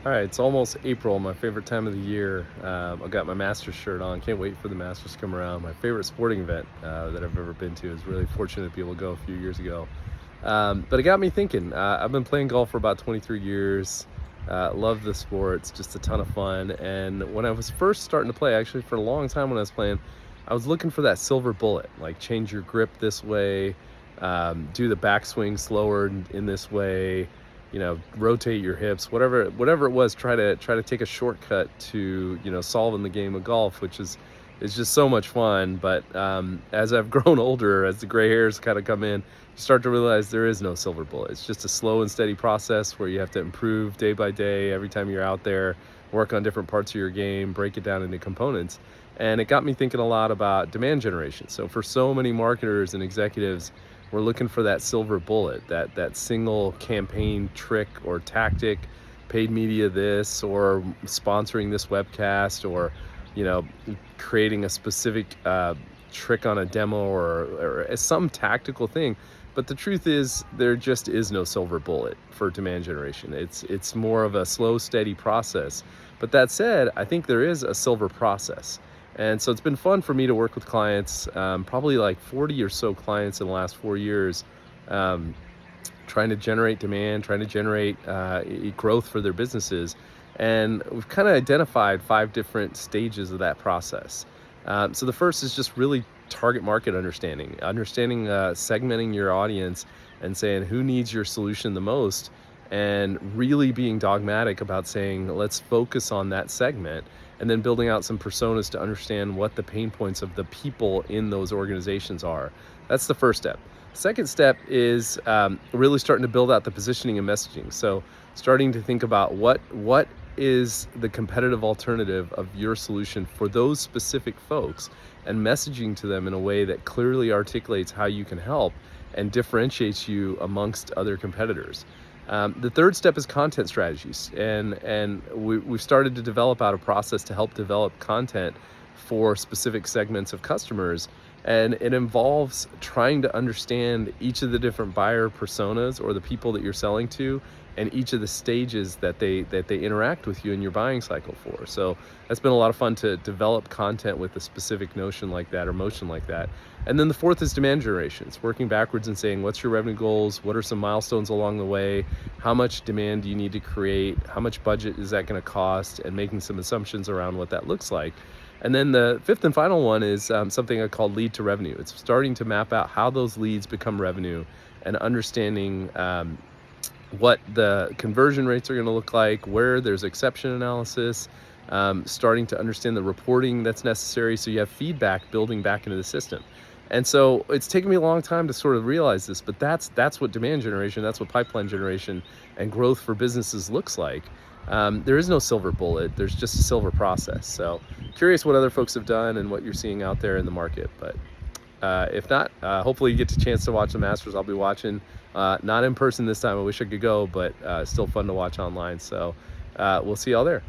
All right, it's almost April, my favorite time of the year. I've got my Masters shirt on. Can't wait for the Masters to come around. My favorite sporting event that I've ever been to. I was really fortunate to be able to go a few years ago. But it got me thinking. I've been playing golf for about 23 years. Love the sport. It's just a ton of fun. And when I was first starting to play, actually for a long time when I was playing, I was looking for that silver bullet, like change your grip this way, do the backswing slower in this way, rotate your hips, whatever it was. Try to take a shortcut to solving the game of golf, which is just so much fun. But as I've grown older, as the gray hairs kind of come in, you start to realize there is no silver bullet. It's just a slow and steady process where you have to improve day by day. Every time you're out there, work on different parts of your game, break it down into components. And it got me thinking a lot about demand generation. So for so many marketers and executives, we're looking for that silver bullet, that single campaign trick or tactic, paid media this, or sponsoring this webcast, or you know, creating a specific trick on a demo, or some tactical thing. But the truth is, there just is no silver bullet for demand generation. It's more of a slow, steady process. But that said, I think there is a silver process. And so it's been fun for me to work with clients, probably like 40 or so clients in the last 4 years, um, trying to generate demand, trying to generate growth for their businesses. And we've kind of identified 5 different stages of that process. So the first is just really target market understanding, segmenting your audience and saying who needs your solution the most, and really being dogmatic about saying, let's focus on that segment, and then building out some personas to understand what the pain points of the people in those organizations are. That's the first step. Second step is really starting to build out the positioning and messaging. So starting to think about what is the competitive alternative of your solution for those specific folks, and messaging to them in a way that clearly articulates how you can help and differentiates you amongst other competitors. The third step is content strategies, and we've started to develop out a process to help develop content for specific segments of customers, and it involves trying to understand each of the different buyer personas, or the people that you're selling to, and each of the stages that they interact with you in your buying cycle for. So that's been a lot of fun to develop content with a specific notion like that, or motion like that. And then the fourth is demand generation. It's working backwards and saying, what's your revenue goals? What are some milestones along the way? How much demand do you need to create? How much budget is that going to cost? And making some assumptions around what that looks like. And then the fifth and final one is something I call lead to revenue. It's starting to map out how those leads become revenue, and understanding what the conversion rates are going to look like, where there's exception analysis, starting to understand the reporting that's necessary, so you have feedback building back into the system. And so it's taken me a long time to sort of realize this, but that's what demand generation, that's what pipeline generation and growth for businesses looks like. There is no silver bullet, there's just a silver process. So curious what other folks have done and what you're seeing out there in the market. But if not, hopefully you get a chance to watch the Masters. I'll be watching, not in person this time. I wish I could go, but still fun to watch online. So we'll see y'all there.